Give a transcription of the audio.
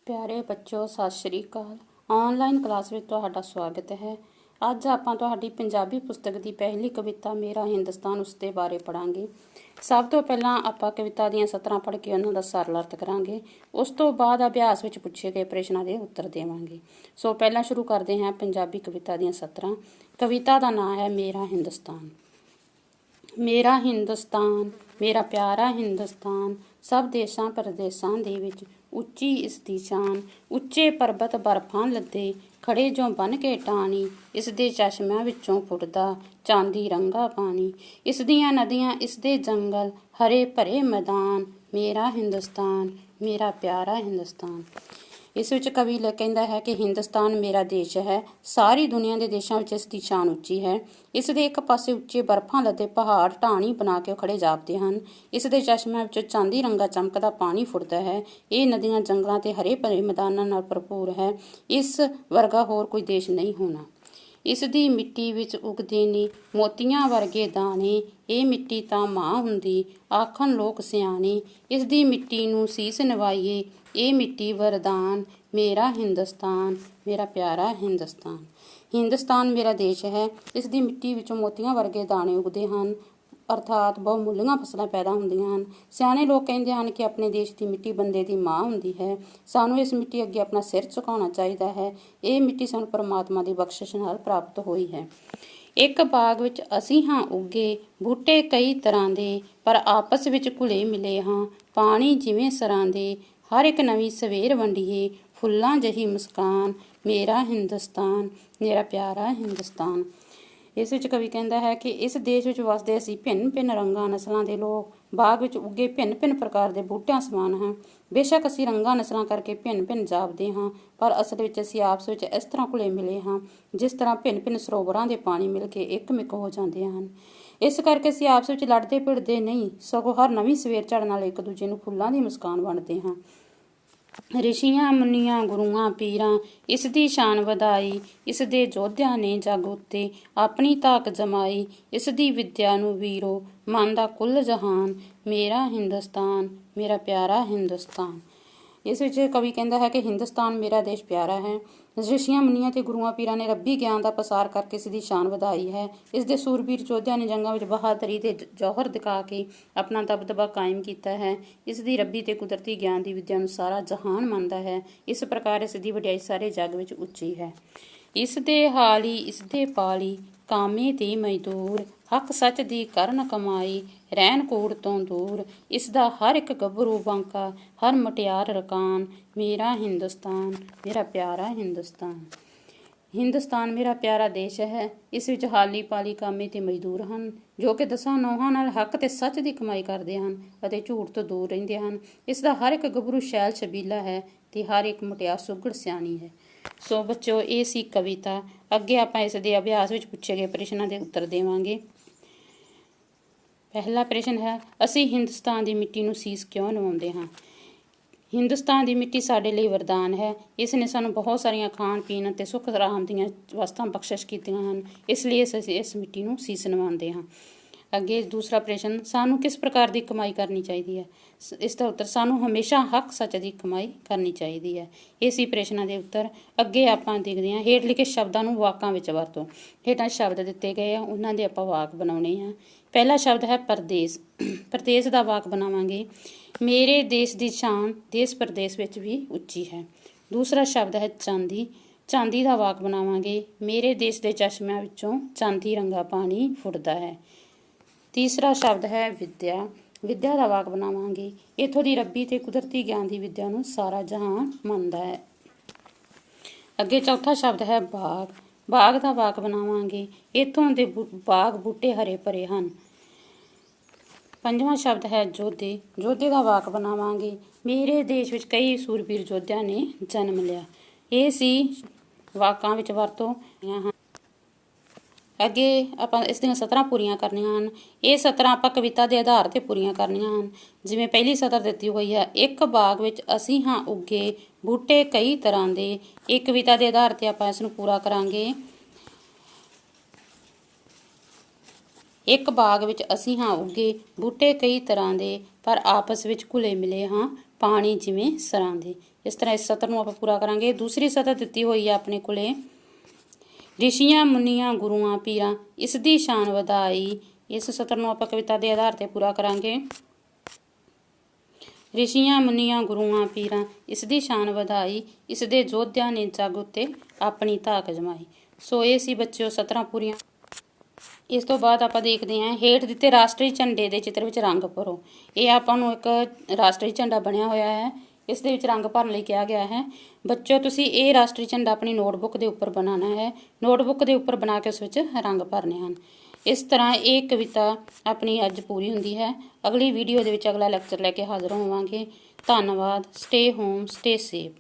ਪਿਆਰੇ ਬੱਚੋ ਸਤਿ ਸ਼੍ਰੀ ਅਕਾਲ। ਆਨਲਾਈਨ ਕਲਾਸ ਵਿੱਚ ਤੁਹਾਡਾ ਸਵਾਗਤ ਹੈ। ਅੱਜ ਆਪਾਂ ਤੁਹਾਡੀ ਪੰਜਾਬੀ ਪੁਸਤਕ ਦੀ ਪਹਿਲੀ ਕਵਿਤਾ ਮੇਰਾ ਹਿੰਦੁਸਤਾਨ ਉਸ ਦੇ ਬਾਰੇ ਪੜਾਂਗੇ। ਸਭ ਤੋਂ ਪਹਿਲਾਂ ਆਪਾਂ ਕਵਿਤਾ ਦੀਆਂ ਸਤਰਾਂ ਪੜ੍ਹ ਕੇ ਉਹਨਾਂ ਦਾ ਸਰਲ ਅਰਥ ਕਰਾਂਗੇ। ਉਸ ਤੋਂ ਬਾਅਦ ਅਭਿਆਸ ਵਿੱਚ ਪੁੱਛੇ ਗਏ ਪ੍ਰਸ਼ਨਾਂ ਦੇ ਉੱਤਰ ਦੇਵਾਂਗੇ। ਸੋ ਪਹਿਲਾਂ ਸ਼ੁਰੂ ਕਰਦੇ ਹਾਂ ਪੰਜਾਬੀ ਕਵਿਤਾ ਦੀਆਂ ਸਤਰਾਂ। ਕਵਿਤਾ ਦਾ ਨਾਂ ਹੈ ਮੇਰਾ ਹਿੰਦੁਸਤਾਨ। ਮੇਰਾ ਹਿੰਦੁਸਤਾਨ ਮੇਰਾ ਪਿਆਰਾ ਹਿੰਦੁਸਤਾਨ, ਸਭ ਦੇਸ਼ਾਂ ਪ੍ਰਦੇਸ਼ਾਂ ਦੇ ਵਿੱਚ ਉੱਚੀ ਇਸ ਦੀ ਸ਼ਾਨ। ਉੱਚੇ ਪਰਬਤ ਬਰਫਾਂ ਲੱਦੇ ਖੜੇ ਜੋ ਬਨ ਕੇ ਟਾਣੀ, ਇਸ ਦੇ ਚਸ਼ਮਿਆਂ ਵਿੱਚੋਂ ਫੁੱਟਦਾ ਚਾਂਦੀ ਰੰਗਾ ਪਾਣੀ। ਇਸ ਦੀਆਂ ਨਦੀਆਂ ਇਸ ਦੇ ਜੰਗਲ ਹਰੇ ਭਰੇ ਮੈਦਾਨ, ਮੇਰਾ ਹਿੰਦੁਸਤਾਨ ਮੇਰਾ ਪਿਆਰਾ ਹਿੰਦੁਸਤਾਨ। ਇਸ ਵਿੱਚ ਕਵੀ ਕਹਿੰਦਾ ਹੈ ਕਿ ਹਿੰਦੁਸਤਾਨ ਮੇਰਾ ਦੇਸ਼ ਹੈ। ਸਾਰੀ ਦੁਨੀਆ ਦੇ ਦੇਸ਼ਾਂ ਵਿੱਚ ਇਸ ਦੀ ਸ਼ਾਨ ਉੱਚੀ ਹੈ। ਇਸ ਦੇ ਇੱਕ ਪਾਸੇ ਉੱਚੇ ਬਰਫਾਂ ਲੱਦੇ ਪਹਾੜ ਢਾਣੀ ਬਣਾ ਕੇ ਖੜੇ ਜਾਪਦੇ ਹਨ। ਇਸ ਦੇ ਚਸ਼ਮਿਆਂ ਵਿੱਚੋਂ ਚਾਂਦੀ ਰੰਗਾ ਚਮਕਦਾ ਪਾਣੀ ਫੁੱਟਦਾ ਹੈ। ਇਹ ਨਦੀਆਂ ਜੰਗਲਾਂ ਤੇ ਹਰੇ ਭਰੇ ਮੈਦਾਨਾਂ ਨਾਲ ਭਰਪੂਰ ਹੈ। ਇਸ ਵਰਗਾ ਹੋਰ ਕੋਈ ਦੇਸ਼ ਨਹੀਂ ਹੋਣਾ। ਇਸ ਦੀ ਮਿੱਟੀ ਵਿੱਚ ਉਗਦੇ ਨੇ ਮੋਤੀਆਂ ਵਰਗੇ ਦਾਣੇ, ਇਹ ਮਿੱਟੀ ਤਾਂ ਮਾਂ ਹੁੰਦੀ ਆਖਣ ਲੋਕ ਸਿਆਣੇ। ਇਸ ਦੀ ਮਿੱਟੀ ਨੂੰ ਸੀਸ ਨਿਵਾਈਏ, ਇਹ ਮਿੱਟੀ ਵਰਦਾਨ, ਮੇਰਾ ਹਿੰਦੁਸਤਾਨ ਮੇਰਾ ਪਿਆਰਾ ਹਿੰਦੁਸਤਾਨ। ਹਿੰਦੁਸਤਾਨ ਮੇਰਾ ਦੇਸ਼ ਹੈ। ਇਸ ਦੀ ਮਿੱਟੀ ਵਿੱਚੋਂ ਮੋਤੀਆਂ ਵਰਗੇ ਦਾਣੇ ਉਗਦੇ ਹਨ, ਅਰਥਾਤ ਬਹੁਮੁੱਲੀਆਂ ਫਸਲਾਂ ਪੈਦਾ ਹੁੰਦੀਆਂ ਹਨ। ਸਿਆਣੇ ਲੋਕ ਕਹਿੰਦੇ ਹਨ ਕਿ ਆਪਣੇ ਦੇਸ਼ ਦੀ ਮਿੱਟੀ ਬੰਦੇ ਦੀ ਮਾਂ ਹੁੰਦੀ ਹੈ। ਸਾਨੂੰ ਇਸ ਮਿੱਟੀ ਅੱਗੇ ਆਪਣਾ ਸਿਰ ਝੁਕਾਉਣਾ ਚਾਹੀਦਾ ਹੈ। ਇਹ ਮਿੱਟੀ ਸਾਨੂੰ ਪਰਮਾਤਮਾ ਦੀ ਬਖਸ਼ਿਸ਼ ਨਾਲ ਪ੍ਰਾਪਤ ਹੋਈ ਹੈ। ਇੱਕ ਬਾਗ ਵਿੱਚ ਅਸੀਂ ਹਾਂ ਉੱਗੇ, ਬੂਟੇ ਕਈ ਤਰ੍ਹਾਂ ਦੇ, ਪਰ ਆਪਸ ਵਿੱਚ ਘੁਲੇ ਮਿਲੇ ਹਾਂ। ਪਾਣੀ ਜਿਵੇਂ ਸਰਾਂ ਦੇ, ਹਰ ਇੱਕ ਨਵੀਂ ਸਵੇਰ ਵੰਡੀਏ, ਫੁੱਲਾਂ ਜਿਹੀ ਮੁਸਕਾਨ, ਮੇਰਾ ਹਿੰਦੁਸਤਾਨ ਮੇਰਾ ਪਿਆਰਾ ਹਿੰਦੁਸਤਾਨ। ਇਸ ਵਿੱਚ ਕਵੀ ਕਹਿੰਦਾ ਹੈ ਕਿ ਇਸ ਦੇਸ਼ ਵਿੱਚ ਵਸਦੇ ਅਸੀਂ ਭਿੰਨ ਭਿੰਨ ਰੰਗਾਂ ਨਸਲਾਂ ਦੇ ਲੋਕ, ਬਾਗ ਵਿੱਚ ਉੱਗੇ ਭਿੰਨ ਭਿੰਨ ਪ੍ਰਕਾਰ ਦੇ ਬੂਟਿਆਂ ਸਮਾਨ ਹਾਂ। ਬੇਸ਼ੱਕ ਅਸੀਂ ਰੰਗਾਂ ਨਸਲਾਂ ਕਰਕੇ ਭਿੰਨ ਭਿੰਨ ਜਾਪਦੇ ਹਾਂ, ਪਰ ਅਸਲ ਵਿੱਚ ਅਸੀਂ ਆਪਸ ਵਿੱਚ ਇਸ ਤਰ੍ਹਾਂ ਘੁਲੇ ਮਿਲੇ ਹਾਂ ਜਿਸ ਤਰ੍ਹਾਂ ਭਿੰਨ ਭਿੰਨ ਸਰੋਵਰਾਂ ਦੇ ਪਾਣੀ ਮਿਲ ਕੇ ਇੱਕ-ਮਿੱਕ ਹੋ ਜਾਂਦੇ ਹਨ। ਇਸ ਕਰਕੇ ਅਸੀਂ ਆਪਸ ਵਿੱਚ ਲੜਦੇ ਭਿੜਦੇ ਨਹੀਂ, ਸਗੋਂ ਹਰ ਨਵੀਂ ਸਵੇਰ ਝੜਨ ਨਾਲ ਇੱਕ ਦੂਜੇ ਨੂੰ ਫੁੱਲਾਂ ਦੀ ਮੁਸਕਾਨ ਵੰਡਦੇ ਹਾਂ। ਰਿਸ਼ੀਆਂ ਮੁਨੀਆਂ ਗੁਰੂਆਂ ਪੀਰਾਂ ਇਸ ਦੀ ਸ਼ਾਨ ਵਧਾਈ, ਇਸ ਦੇ ਯੋਧਿਆਂ ਨੇ ਜੱਗ ਉੱਤੇ ਆਪਣੀ ਤਾਕ ਜਮਾਈ। ਇਸ ਦੀ ਵਿੱਦਿਆ ਨੂੰ ਵੀਰੋ ਮੰਨਦਾ ਕੁੱਲ ਜਹਾਨ, ਮੇਰਾ ਹਿੰਦੁਸਤਾਨ ਮੇਰਾ ਪਿਆਰਾ ਹਿੰਦੁਸਤਾਨ। ਇਸ ਵਿੱਚ ਕਵੀ ਕਹਿੰਦਾ ਹੈ ਕਿ ਹਿੰਦੁਸਤਾਨ ਮੇਰਾ ਦੇਸ਼ ਪਿਆਰਾ ਹੈ। ਰਿਸ਼ੀਆਂ ਮੁਨੀਆਂ ਤੇ ਗੁਰੂਆਂ ਪੀਰਾਂ ਨੇ ਰੱਬੀ ਗਿਆਨ ਦਾ ਪਸਾਰ ਕਰਕੇ ਇਸ ਦੀ ਸ਼ਾਨ ਵਧਾਈ ਹੈ। ਇਸ ਦੇ ਸੂਰਬੀਰ ਯੋਧਿਆਂ ਨੇ ਜੰਗਾਂ ਵਿੱਚ ਬਹਾਦਰੀ ਤੇ ਜੌਹਰ ਦਿਖਾ ਕੇ ਆਪਣਾ ਦਬਦਬਾ ਕਾਇਮ ਕੀਤਾ ਹੈ। ਇਸ ਦੀ ਰੱਬੀ ਤੇ ਕੁਦਰਤੀ ਗਿਆਨ ਦੀ ਵਿੱਦਿਆ ਨੂੰ ਸਾਰਾ ਜਹਾਨ ਮੰਨਦਾ ਹੈ। ਇਸ ਪ੍ਰਕਾਰ ਇਸ ਦੀ ਵਡਿਆਈ ਸਾਰੇ ਜੱਗ ਵਿੱਚ ਉੱਚੀ ਹੈ। ਇਸ ਦੇ ਹਾਲੀ ਇਸ ਦੇ ਪਾਲੀ, ਕਾਮੇ ਤੇ ਮਜ਼ਦੂਰ, ਹੱਕ ਸੱਚ ਦੀ ਕਰਨ ਕਮਾਈ, ਰਹਿਣ ਕੂੜ ਤੋਂ ਦੂਰ। ਇਸ ਦਾ ਹਰ ਇੱਕ ਗੱਭਰੂ ਬਾਂਕਾ, ਹਰ ਮੁਟਿਆਰ ਰਕਾਨ, ਮੇਰਾ ਹਿੰਦੁਸਤਾਨ ਮੇਰਾ ਪਿਆਰਾ ਹਿੰਦੁਸਤਾਨ। ਹਿੰਦੁਸਤਾਨ ਮੇਰਾ ਪਿਆਰਾ ਦੇਸ਼ ਹੈ। ਇਸ ਵਿੱਚ ਹਾਲੀ ਪਾਲੀ ਕਾਮੇ ਤੇ ਮਜ਼ਦੂਰ ਹਨ, ਜੋ ਕਿ ਦਸਾਂ ਨੌਹਾਂ ਨਾਲ ਹੱਕ ਤੇ ਸੱਚ ਦੀ ਕਮਾਈ ਕਰਦੇ ਹਨ ਅਤੇ ਝੂਠ ਤੋਂ ਦੂਰ ਰਹਿੰਦੇ ਹਨ। ਇਸ ਦਾ ਹਰ ਇੱਕ ਗੱਭਰੂ ਸ਼ੈਲ ਛਬੀਲਾ ਹੈ ਤੇ ਹਰ ਇੱਕ ਮੁਟਿਆਰ ਸੁਘੜ ਸਿਆਣੀ ਹੈ। ਸੋ ਬੱਚੋ, ਇਹ ਸੀ ਕਵਿਤਾ। ਅੱਗੇ ਆਪਾਂ ਇਸ ਦੇ ਅਭਿਆਸ ਵਿੱਚ ਪੁੱਛੇ ਗਏ ਪ੍ਰਸ਼ਨਾਂ ਦੇ ਉੱਤਰ ਦੇਵਾਂਗੇ। ਪਹਿਲਾ ਪ੍ਰਸ਼ਨ ਹੈ, ਅਸੀਂ ਹਿੰਦੁਸਤਾਨ ਦੀ ਮਿੱਟੀ ਨੂੰ ਸੀਸ ਕਿਉਂ ਨਿਵਾਉਂਦੇ ਹਾਂ? ਹਿੰਦੁਸਤਾਨ ਦੀ ਮਿੱਟੀ ਸਾਡੇ ਲਈ ਵਰਦਾਨ ਹੈ। ਇਸ ਨੇ ਸਾਨੂੰ ਬਹੁਤ ਸਾਰੀਆਂ ਖਾਣ ਪੀਣ ਅਤੇ ਸੁੱਖ ਆਰਾਮ ਦੀਆਂ ਵਸਤਾਂ ਬਖਸ਼ਿਸ਼ ਕੀਤੀਆਂ ਹਨ। ਇਸ ਲਈ ਅਸੀਂ ਇਸ ਮਿੱਟੀ ਨੂੰ ਸੀਸ ਨਿਵਾਉਂਦੇ ਹਾਂ। ਅੱਗੇ ਦੂਸਰਾ ਪ੍ਰਸ਼ਨ, ਸਾਨੂੰ ਕਿਸ ਪ੍ਰਕਾਰ ਦੀ ਕਮਾਈ ਕਰਨੀ ਚਾਹੀਦੀ ਹੈ? ਇਸ ਦਾ ਉੱਤਰ, ਸਾਨੂੰ ਹਮੇਸ਼ਾ ਹੱਕ ਸੱਚ ਦੀ ਕਮਾਈ ਕਰਨੀ ਚਾਹੀਦੀ ਹੈ। ਇਹ ਸੀ ਪ੍ਰਸ਼ਨਾਂ ਦੇ ਉੱਤਰ। ਅੱਗੇ ਆਪਾਂ ਦੇਖਦੇ ਹਾਂ ਹੇਠ ਲਿਖੇ ਸ਼ਬਦਾਂ ਨੂੰ ਵਾਕਾਂ ਵਿੱਚ ਵਰਤੋ। ਹੇਠਾਂ ਸ਼ਬਦ ਦਿੱਤੇ ਗਏ ਆ, ਉਹਨਾਂ ਦੇ ਆਪਾਂ ਵਾਕ ਬਣਾਉਣੇ ਆ। ਪਹਿਲਾ ਸ਼ਬਦ ਹੈ ਪਰਦੇਸ। ਪਰਦੇਸ ਦਾ ਵਾਕ ਬਣਾਵਾਂਗੇ, ਮੇਰੇ ਦੇਸ਼ ਦੀ ਸ਼ਾਨ ਦੇਸ਼ ਪ੍ਰਦੇਸ਼ ਵਿੱਚ ਵੀ ਉੱਚੀ ਹੈ। ਦੂਸਰਾ ਸ਼ਬਦ ਹੈ ਚਾਂਦੀ। ਚਾਂਦੀ ਦਾ ਵਾਕ ਬਣਾਵਾਂਗੇ, ਮੇਰੇ ਦੇਸ਼ ਦੇ ਚਸ਼ਮਿਆਂ ਵਿੱਚੋਂ ਚਾਂਦੀ ਰੰਗਾ ਪਾਣੀ ਫੁੱਟਦਾ ਹੈ। ਤੀਸਰਾ ਸ਼ਬਦ ਹੈ ਵਿੱਦਿਆ। ਵਿੱਦਿਆ ਦਾ ਵਾਕ ਬਣਾਵਾਂਗੇ, ਇੱਥੋਂ ਦੀ ਰੱਬੀ ਤੇ ਕੁਦਰਤੀ ਗਿਆਨ ਦੀ ਵਿੱਦਿਆ ਨੂੰ ਸਾਰਾ ਜਹਾਨ ਮੰਨਦਾ ਹੈ। ਅੱਗੇ ਚੌਥਾ ਸ਼ਬਦ ਹੈ ਬਾਗ। ਬਾਗ ਦਾ ਵਾਕ ਬਣਾਵਾਂਗੇ, ਇੱਥੋਂ ਦੇ ਬਾਗ ਬੂਟੇ ਹਰੇ ਭਰੇ ਹਨ। ਪੰਜਵਾਂ ਸ਼ਬਦ ਹੈ ਯੋਧੇ। ਯੋਧੇ ਦਾ ਵਾਕ ਬਣਾਵਾਂਗੇ, ਮੇਰੇ ਦੇਸ਼ ਵਿੱਚ ਕਈ ਸੂਰਬੀਰ ਯੋਧਿਆਂ ਨੇ ਜਨਮ ਲਿਆ। ਇਹ ਸੀ ਵਾਕਾਂ ਵਿੱਚ ਵਰਤੋਂ ਹਨ। ਅੱਗੇ ਆਪਾਂ ਇਸ ਦੀਆਂ ਸਤਰਾਂ ਪੂਰੀਆਂ ਕਰਨੀਆਂ ਹਨ। ਇਹ ਸਤਰਾਂ ਆਪਾਂ ਕਵਿਤਾ ਦੇ ਆਧਾਰ 'ਤੇ ਪੂਰੀਆਂ ਕਰਨੀਆਂ ਹਨ। ਜਿਵੇਂ ਪਹਿਲੀ ਸਤਰ ਦਿੱਤੀ ਹੋਈ ਹੈ, ਇੱਕ ਬਾਗ ਵਿੱਚ ਅਸੀਂ ਹਾਂ ਉੱਗੇ, ਬੂਟੇ ਕਈ ਤਰ੍ਹਾਂ ਦੇ। ਇਹ ਕਵਿਤਾ ਦੇ ਆਧਾਰ 'ਤੇ ਆਪਾਂ ਇਸ ਨੂੰ ਪੂਰਾ ਕਰਾਂਗੇ। ਇੱਕ ਬਾਗ ਵਿੱਚ ਅਸੀਂ ਹਾਂ ਉੱਗੇ, ਬੂਟੇ ਕਈ ਤਰ੍ਹਾਂ ਦੇ, ਪਰ ਆਪਸ ਵਿੱਚ ਘੁਲੇ ਮਿਲੇ ਹਾਂ, ਪਾਣੀ ਜਿਵੇਂ ਸਰਾਂ ਦੇ। ਇਸ ਤਰ੍ਹਾਂ ਇਸ ਸਤਰ ਨੂੰ ਆਪਾਂ ਪੂਰਾ ਕਰਾਂਗੇ। ਦੂਸਰੀ ਸਤਰ ਦਿੱਤੀ ਹੋਈ ਆ ਆਪਣੇ ਕੋਲੇ, ਰਿਸ਼ੀਆਂ ਮੁਨੀਆਂ ਗੁਰੂਆਂ ਪੀਰਾਂ ਇਸ ਦੀ ਸ਼ਾਨ ਵਧਾਈ। ਇਸ ਸਤਰ ਨੂੰ ਆਪਾਂ ਕਵਿਤਾ ਦੇ ਆਧਾਰ ਤੇ ਪੂਰਾ ਕਰਾਂਗੇ। ਰਿਸ਼ੀਆਂ ਮੁਨੀਆਂ ਗੁਰੂਆਂ ਪੀਰਾਂ ਇਸ ਦੀ ਸ਼ਾਨ ਵਧਾਈ, ਇਸ ਦੇ ਯੋਧਿਆਂ ਨੇ ਜੱਗ ਉੱਤੇ ਆਪਣੀ ਧਾਕ ਜਮਾਈ। ਸੋ ਇਹ ਸੀ ਬੱਚਿਓ ਸਤਰਾਂ ਪੂਰੀਆਂ। ਇਸ ਤੋਂ ਬਾਅਦ ਆਪਾਂ ਦੇਖਦੇ ਹਾਂ ਹੇਠ ਦਿੱਤੇ ਰਾਸ਼ਟਰੀ ਝੰਡੇ ਦੇ ਚਿੱਤਰ ਵਿੱਚ ਰੰਗ ਭਰੋ। ਇਹ ਆਪਾਂ ਨੂੰ ਇੱਕ ਰਾਸ਼ਟਰੀ ਝੰਡਾ ਬਣਿਆ ਹੋਇਆ ਹੈ, ਇਸ ਦੇ ਵਿੱਚ ਰੰਗ ਭਰਨ ਲਈ ਕਿਹਾ ਗਿਆ ਹੈ। ਬੱਚਿਓ ਤੁਸੀਂ ਇਹ ਰਾਸ਼ਟਰੀ ਝੰਡਾ ਆਪਣੀ ਨੋਟਬੁੱਕ ਦੇ ਉੱਪਰ ਬਣਾਉਣਾ ਹੈ। ਨੋਟਬੁੱਕ ਦੇ ਉੱਪਰ ਬਣਾ ਕੇ ਉਸ ਵਿੱਚ ਰੰਗ ਭਰਨੇ ਹਨ। ਇਸ ਤਰ੍ਹਾਂ ਇਹ ਕਵਿਤਾ ਆਪਣੀ ਅੱਜ ਪੂਰੀ ਹੁੰਦੀ ਹੈ। ਅਗਲੀ ਵੀਡੀਓ ਦੇ ਵਿੱਚ ਅਗਲਾ ਲੈਕਚਰ ਲੈ ਕੇ ਹਾਜ਼ਰ ਹੋਵਾਂਗੇ। ਧੰਨਵਾਦ। Stay home, stay safe.